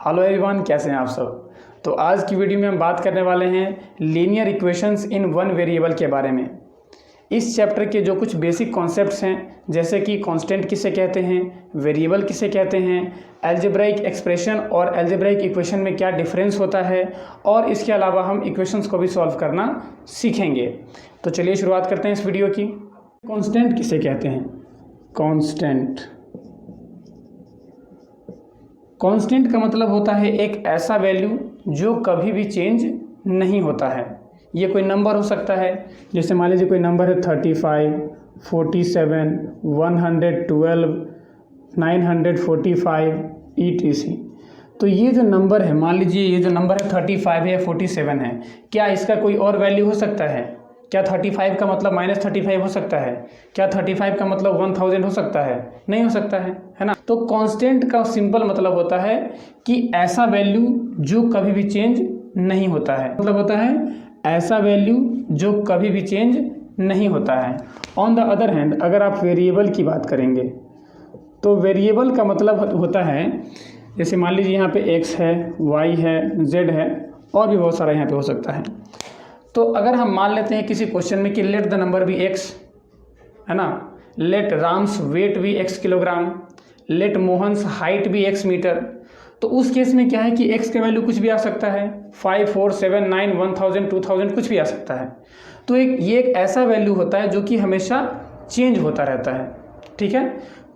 Hello everyone, कैसे हैं आप सब। तो आज की वीडियो में हम बात करने वाले हैं linear equations in one variable के बारे में। इस चैप्टर के जो कुछ बेसिक कॉन्सेप्ट्स हैं, जैसे कि कांस्टेंट किसे कहते हैं, वेरिएबल किसे कहते हैं, अलजेब्राइक एक्सप्रेशन और अलजेब्राइक इक्वेशन में क्या डिफरेंस होता है, और इसके अलावा हम इक्वेशंस को भी सॉल्व करना सीखेंगे। तो चलिए शुरुआत करते हैं इस वीडियो की। कांस्टेंट किसे कहते हैं? कांस्टेंट का मतलब होता है एक ऐसा वैल्यू जो कभी भी चेंज नहीं होता है। ये कोई नंबर हो सकता है, जैसे मान लीजिए कोई नंबर है 35, 47, 112, 945 etc। तो ये जो नंबर है, मान लीजिए ये जो नंबर है 35 है, 47 है, क्या इसका कोई और वैल्यू हो सकता है? क्या 35 का मतलब -35 हो सकता है? क्या 35 का मतलब 1000 हो सकता है? नहीं हो सकता है ना। तो कांस्टेंट का सिंपल मतलब होता है कि ऐसा वैल्यू जो कभी भी चेंज नहीं होता है, मतलब होता है ऐसा वैल्यू जो कभी भी चेंज नहीं होता है। ऑन द अदर हैंड, अगर आप वेरिएबल की बात करेंगे तो वेरिएबल का मतलब होता है, जैसे मान लीजिए यहाँ पे x है, y है, z है, और भी बहुत सारा यहाँ पे हो सकता है। तो अगर हम मान लेते हैं किसी क्वेश्चन में कि let the number be x, है ना, लेट राम्स वेट भी x kilogram, let Mohan's height भी x मीटर, तो उस केस में क्या है कि x का वैल्यू कुछ भी आ सकता है, 5, 4, 7, 9, 1000, 2000 कुछ भी आ सकता है। तो ये एक ऐसा वैल्यू होता है जो कि हमेशा चेंज होता रहता है। ठीक है,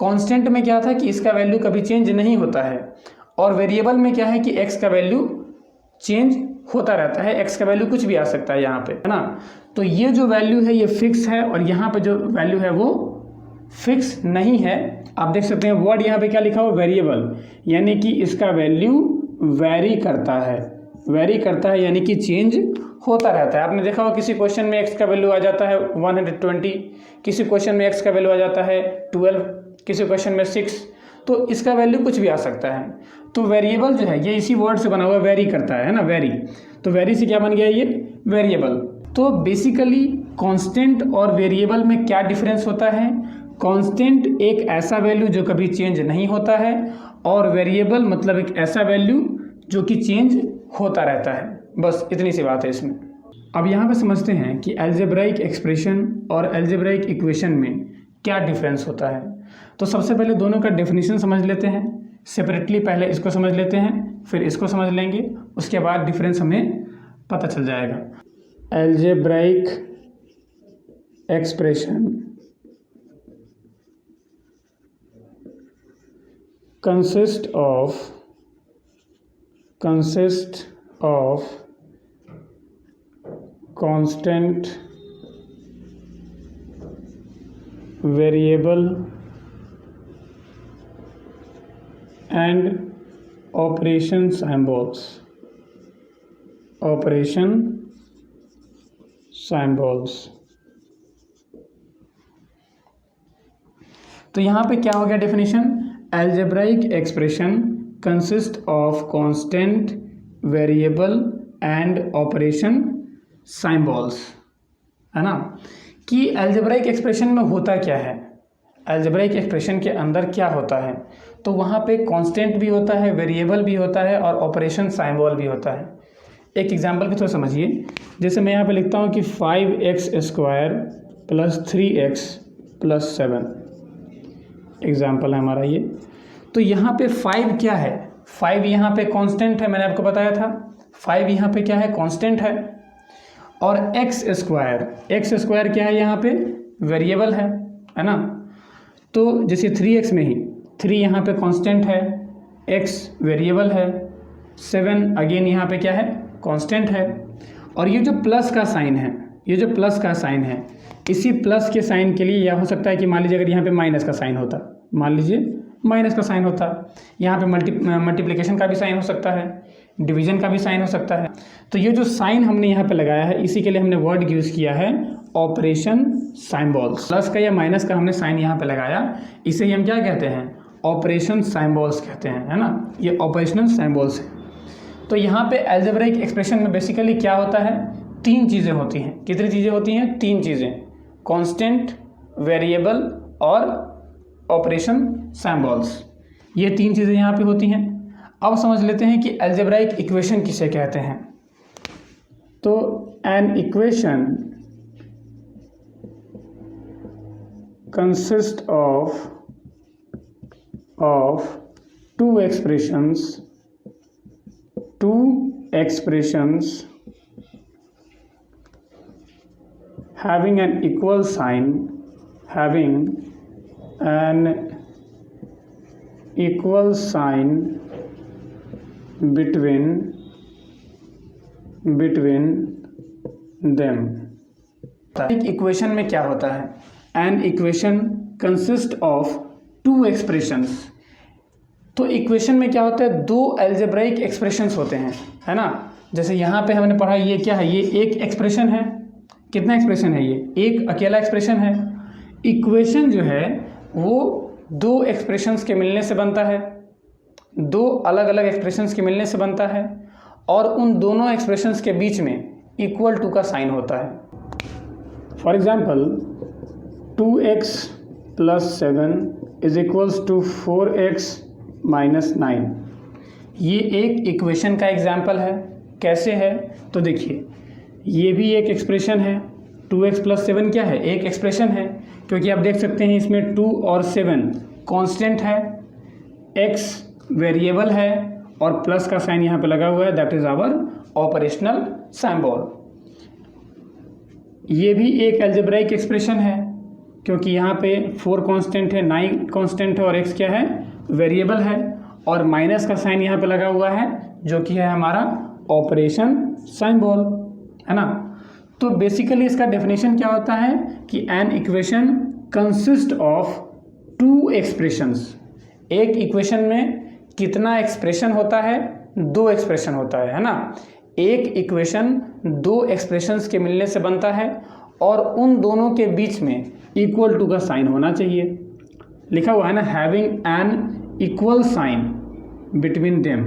कांस्टेंट में क्या था कि इसका वैल्यू कभी चेंज नहीं होता है, और वेरिएबल में क्या है कि x का वैल्यू चेंज होता रहता है। x का वैल्यू कुछ भी आ सकता है यहाँ पे, है ना। तो ये जो वैल्यू है ये फिक्स है, और यहाँ पे जो वैल्यू है वो फिक्स नहीं है। आप देख सकते हैं वर्ड यहाँ पे क्या लिखा हुआ, वेरिएबल, यानी कि इसका वैल्यू वेरी करता है, वेरी करता है यानी कि चेंज होता रहता है। आपने देखा होगा किसी क्वेश्चन में x का वैल्यू आ जाता है 120, किसी क्वेश्चन में x का वैल्यू आ जाता है 12, किसी क्वेश्चन में 6, तो इसका वैल्यू कुछ भी आ सकता है। तो वेरिएबल जो है ये इसी वर्ड से बना हुआ, वेरी करता है ना, वेरी। तो वेरी से क्या बन गया ये, वेरिएबल। तो बेसिकली कांस्टेंट और वेरिएबल में क्या डिफरेंस होता है? कांस्टेंट एक ऐसा वैल्यू जो कभी चेंज नहीं होता है, और वेरिएबल मतलब एक ऐसा वैल्यू जो कि चेंज होता रहता है। बस इतनी सी बात है इसमें। अब यहाँ पे समझते हैं कि अलजेब्राइक एक्सप्रेशन और अलजेब्राइक इक्वेशन में क्या डिफरेंस होता है। तो सबसे पहले दोनों का डेफिनेशन समझ लेते हैं सेपरेटली। पहले इसको समझ लेते हैं, फिर इसको समझ लेंगे, उसके बाद डिफरेंस हमें पता चल जाएगा। Algebraic expression consist of constant, variable and operation symbols। तो यहाँ पे क्या हो गया definition? Algebraic expression consist of constant, variable and operation symbols, है ना। कि algebraic expression में होता क्या है, algebraic expression के अंदर क्या होता है? तो वहाँ पे constant भी होता है, variable भी होता है, और operation symbol भी होता है। एक एग्जाम्पल के थ्रू समझिए। जैसे मैं यहाँ पे लिखता हूँ कि 5x² + 3x + 7, एग्जाम्पल है हमारा ये। तो यहाँ पे 5 क्या है? 5 यहाँ पे कांस्टेंट है, मैंने आपको बताया था। 5 यहाँ पे क्या है, कांस्टेंट है। और x² क्या है यहाँ पे, वेरिएबल है ना। तो जैसे 3x में ही 3 यहाँ पे कांस्टेंट है, x वेरिएबल है, 7 अगेन यहाँ पे क्या है, कांस्टेंट है। और ये जो प्लस का साइन है, ये जो प्लस का साइन है, इसी प्लस के साइन के लिए यह हो सकता है कि मान लीजिए अगर यहाँ पे माइनस का साइन होता, मान लीजिए माइनस का साइन होता, यहाँ पे मल्टीप्लिकेशन का भी साइन हो सकता है, डिवीजन का भी साइन हो सकता है। तो ये जो साइन हमने यहाँ पे लगाया है, इसी के लिए हमने वर्ड यूज़ किया है ऑपरेशन साइम्बॉल्स। प्लस का या माइनस का हमने साइन यहाँ पे लगाया, इसे ही हम क्या कहते हैं, ऑपरेशन साइम्बॉल्स कहते हैं, है ना। ये ऑपरेशनल साइम्बॉल्स है। तो यहाँ पे अलजेब्राइक एक्सप्रेशन में बेसिकली क्या होता है, 3 चीज़ें होती हैं। कितनी चीज़ें होती हैं? 3 चीज़ें, कांस्टेंट, वेरिएबल और ऑपरेशन सिंबल्स। ये 3 चीज़ें यहाँ पे होती हैं। अब समझ लेते हैं कि अलजेब्राइक इक्वेशन किसे कहते हैं। तो an equation consist of two expressions having an equal sign between them। एक इक्वेशन में क्या होता है? An equation consist of two expressions. तो इक्वेशन में क्या होता है? दो अलजेब्राइक एक्सप्रेशंस होते हैं, है ना। जैसे यहाँ पे हमने पढ़ा, ये क्या है? ये एक एक्सप्रेशन है। कितना एक्सप्रेशन है? ये एक अकेला एक्सप्रेशन है। इक्वेशन जो है वो दो एक्सप्रेशंस के मिलने से बनता है, दो अलग अलग एक्सप्रेशंस के मिलने से बनता है, और उन दोनों एक्सप्रेशंस के बीच में इक्वल टू का साइन होता है। For example 2x + 7 = 4x - 9। ये एक इक्वेशन का एग्जाम्पल है। कैसे है? तो देखिए, ये भी एक एक्सप्रेशन है। 2x + 7 क्या है? एक एक्सप्रेशन है, क्योंकि आप देख सकते हैं इसमें 2 और 7 कांस्टेंट है, x वेरिएबल है, और प्लस का साइन यहाँ पे लगा हुआ है, that is our operational symbol. ये भी एक अलजेब्राइक एक्सप्रेशन है, क्योंकि यहाँ पे 4 कांस्टेंट है, 9 कांस्टेंट है, और x क्या है? वेरिएबल है, और माइनस का साइन यहाँ पे लगा हुआ है, जो कि है हमारा ऑपरेशन सिंबल, है ना। तो बेसिकली इसका डेफिनेशन क्या होता है कि an equation consist of two expressions. एक इक्वेशन में कितना एक्सप्रेशन होता है? दो एक्सप्रेशन होता है ना। एक इक्वेशन दो एक्सप्रेशंस के मिलने से बनता है, और उन दोनों के बीच में इक्वल टू का साइन होना चाहिए। लिखा हुआ है ना, having an equal sign between them.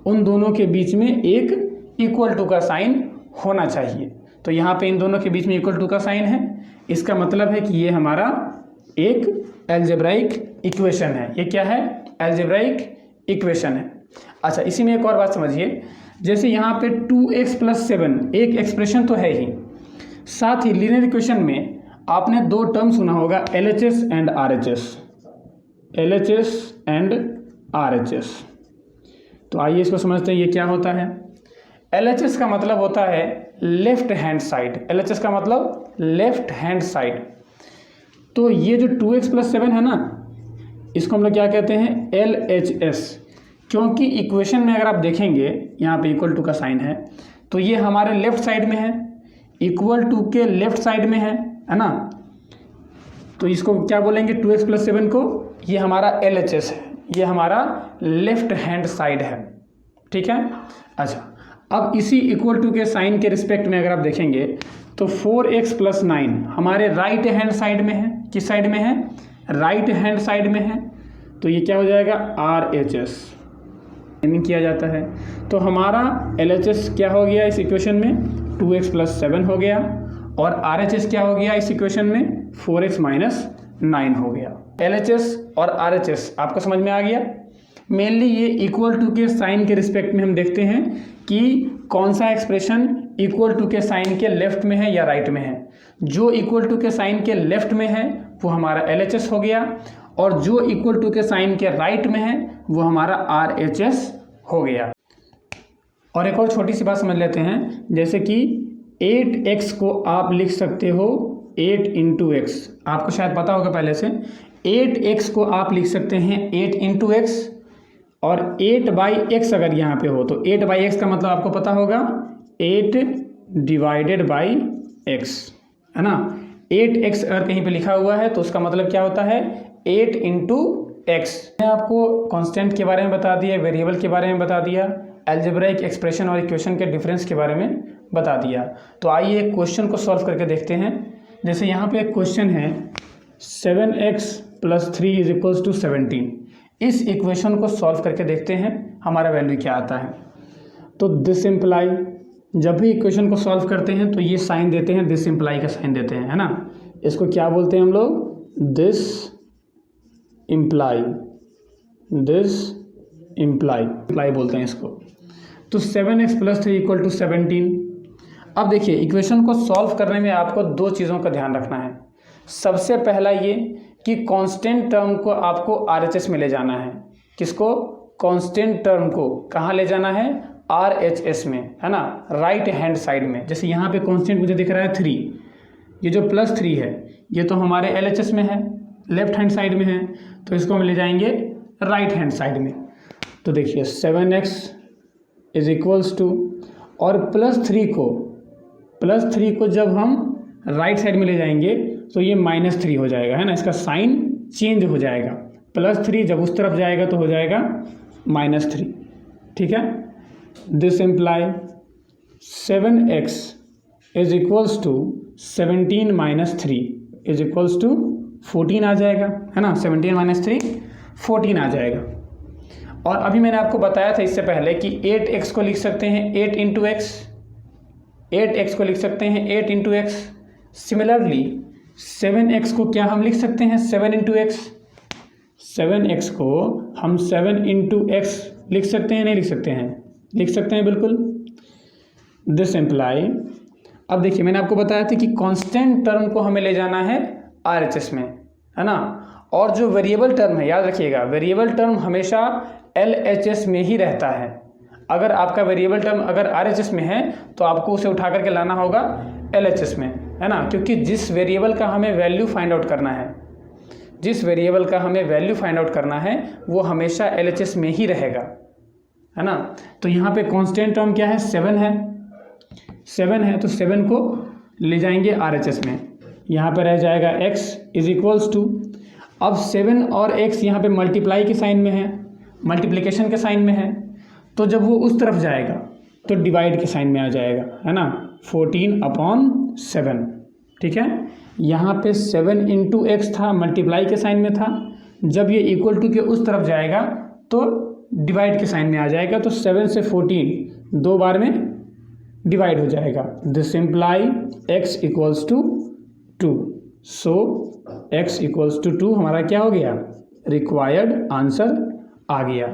उन दोनों के बीच में एक इक्वल टू का साइन होना चाहिए। तो यहाँ पे इन दोनों के बीच में इक्वल टू का साइन है। इसका मतलब है कि ये हमारा एक अलजेब्राइक इक्वेशन है। ये क्या है? अलजेब्राइक इक्वेशन है। अच्छा, इसी में एक और बात समझिए। जैसे यहाँ पे 2x + 7 एक एक्सप्रेशन तो है ही, साथ ही लीनियर इक्वेशन में आपने दो टर्म सुना होगा, LHS एंड RHS। तो आइए इसको समझते हैं, ये क्या होता है। LHS का मतलब होता है लेफ्ट हैंड साइड। LHS का मतलब लेफ्ट हैंड साइड। तो ये जो 2x + 7 है ना, इसको हम लोग क्या कहते हैं? LHS। क्योंकि इक्वेशन में अगर आप देखेंगे, यहाँ पे इक्वल टू का साइन है, तो ये हमारे लेफ्ट साइड में है, इक्वल टू के लेफ्ट साइड में है ना। तो इसको क्या बोलेंगे? 2x + 7 को, ये हमारा LHS है, ये हमारा लेफ्ट हैंड साइड है, ठीक है। अच्छा, अब इसी इक्वल टू के साइन के रिस्पेक्ट में अगर आप देखेंगे तो 4x + 9 हमारे राइट हैंड साइड में है। किस साइड में है? राइट हैंड साइड में है। तो ये क्या हो जाएगा? RHS किया जाता है। तो हमारा LHS क्या हो गया इस इक्वेशन में? 2x + 7 हो गया, और RHS क्या हो गया इस इक्वेशन में? 4x - 9 हो गया। LHS और RHS आपको समझ में आ गया। मेनली ये इक्वल टू के साइन के रिस्पेक्ट में हम देखते हैं कि कौन सा एक्सप्रेशन इक्वल टू के साइन के लेफ्ट में है या राइट में है। जो इक्वल टू के साइन के लेफ्ट में है वो हमारा LHS हो गया, और जो इक्वल टू के साइन के राइट में है वो हमारा RHS हो गया। और एक और छोटी सी बात समझ लेते हैं, जैसे कि 8x को आप लिख सकते हो 8 × x। आपको शायद पता होगा पहले से। 8x को आप लिख सकते हैं 8 × x, और 8/x अगर यहाँ पे हो तो 8/x का मतलब आपको पता होगा 8/x, है ना। 8x अगर कहीं पे लिखा हुआ है तो उसका मतलब क्या होता है? 8 × x। मैं आपको कांस्टेंट के बारे में बता दिया, वेरिएबल के बारे में बता दिया, अलजेब्राइक एक्सप्रेशन और इक्वेशन के डिफरेंस के बारे में बता दिया। तो आइए एक क्वेश्चन को सॉल्व करके देखते हैं। जैसे यहाँ पे एक क्वेश्चन है 7x + 3 = 17। इस इक्वेशन को सॉल्व करके देखते हैं हमारा वैल्यू क्या आता है। तो दिस इम्प्लाई, जब भी इक्वेशन को सॉल्व करते हैं तो ये साइन देते हैं, दिस इम्प्लाई का साइन देते हैं, है ना। इसको क्या बोलते हैं हम लोग? दिस इम्प्लाई इम्प्लाई बोलते हैं इसको। तो 7x + 3 = 17। अब देखिए इक्वेशन को सॉल्व करने में आपको दो चीज़ों का ध्यान रखना है। सबसे पहला ये कि कांस्टेंट टर्म को आपको RHS में ले जाना है। किसको? कांस्टेंट टर्म को कहाँ ले जाना है? RHS में, है ना, राइट हैंड साइड में। जैसे यहाँ पे कांस्टेंट मुझे दिख रहा है 3, ये जो +3 है ये तो हमारे LHS में है, लेफ्ट हैंड साइड में है, तो इसको हम ले जाएंगे राइट हैंड साइड में। तो देखिए 7x = और +3 को जब हम राइट साइड में ले जाएंगे तो ये -3 हो जाएगा, है ना, इसका साइन चेंज हो जाएगा। +3 जब उस तरफ जाएगा तो हो जाएगा -3, ठीक है। दिस इम्प्लाई 7x = 17 - 3 = 14 आ जाएगा, है ना। 17 - 3 14 आ जाएगा। और अभी मैंने आपको बताया था इससे पहले कि 8x को लिख सकते हैं 8 × x, 8x को लिख सकते हैं 8 × x। सिमिलरली 7x को क्या हम लिख सकते हैं 7 × x। 7x को हम 7 × x लिख सकते हैं, नहीं लिख सकते हैं? लिख सकते हैं बिल्कुल। दिस इम्प्लाई, अब देखिए मैंने आपको बताया था कि कांस्टेंट टर्म को हमें ले जाना है RHS में, है ना। और जो वेरिएबल टर्म है, याद रखिएगा वेरिएबल टर्म हमेशा LHS में ही रहता है। अगर आपका वेरिएबल टर्म अगर RHS में है तो आपको उसे उठा करके लाना होगा LHS में, है ना, क्योंकि जिस वेरिएबल का हमें वैल्यू फाइंड आउट करना है, जिस वेरिएबल का हमें वैल्यू फाइंड आउट करना है वो हमेशा LHS में ही रहेगा, है ना। तो यहाँ पे कांस्टेंट टर्म क्या है? 7 है, 7 है, तो 7 को ले जाएंगे RHS में। यहाँ पे रह जाएगा x = अब 7 और x यहाँ पे मल्टीप्लाई के साइन में है, मल्टीप्लिकेशन के साइन में है, तो जब वो उस तरफ जाएगा तो डिवाइड के साइन में आ जाएगा, है ना, 14/7, ठीक है। यहाँ पे 7 × x था, मल्टीप्लाई के साइन में था, जब ये = के उस तरफ जाएगा तो डिवाइड के साइन में आ जाएगा, तो 7 से 14 दो बार में डिवाइड हो जाएगा। This imply x = 2। So x = 2 हमारा क्या हो गया? रिक्वायर्ड आंसर आ गया।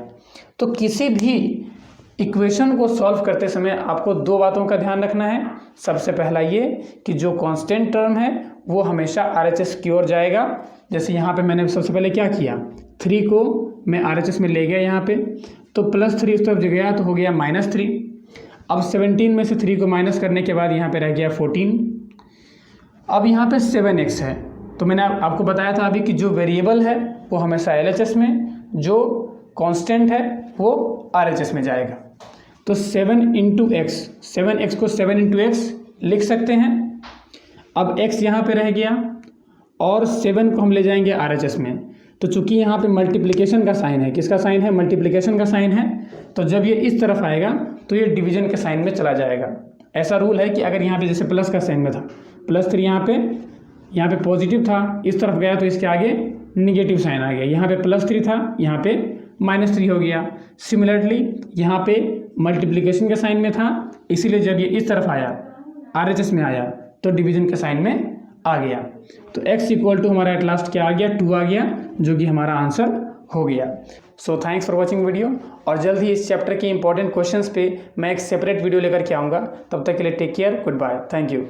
तो किसी भी इक्वेशन को सॉल्व करते समय आपको दो बातों का ध्यान रखना है। सबसे पहला ये कि जो कांस्टेंट टर्म है वो हमेशा RHS की ओर जाएगा। जैसे यहाँ पे मैंने सबसे पहले क्या किया, 3 को मैं RHS में ले गया यहाँ पे, तो +3 इस तरफ गया तो हो गया -3। अब 17 में से 3 को माइनस करने के बाद यहाँ पे रह गया 14। अब यहाँ पे 7x है, तो मैंने आपको बताया था अभी कि जो वेरिएबल है वो हमेशा LHS में, जो कांस्टेंट है वो RHS में जाएगा। तो 7 × x, 7x को 7 × x लिख सकते हैं। अब x यहाँ पे रह गया और 7 को हम ले जाएंगे RHS में। तो चूंकि यहाँ पे मल्टीप्लिकेशन का साइन है, किसका साइन है? मल्टीप्लिकेशन का साइन है, तो जब ये इस तरफ आएगा तो ये डिवीजन के साइन में चला जाएगा। ऐसा रूल है कि अगर यहाँ पे जैसे प्लस का साइन में था, +3 यहाँ पे पॉजिटिव था, इस तरफ गया तो इसके आगे निगेटिव साइन आ गया। यहाँ पे +3 था, यहाँ पे -3 हो गया। सिमिलरली यहाँ पे मल्टीप्लिकेशन के साइन में था, इसीलिए जब ये इस तरफ आया RHS में आया तो डिवीजन के साइन में आ गया। तो x = हमारा एट लास्ट क्या आ गया? 2 आ गया, जो कि हमारा आंसर हो गया। So thanks for watching video, और जल्द ही इस चैप्टर के इंपॉर्टेंट क्वेश्चंस पे मैं एक सेपरेट वीडियो लेकर के आऊँगा। तब तक के लिए take care, goodbye, thank you.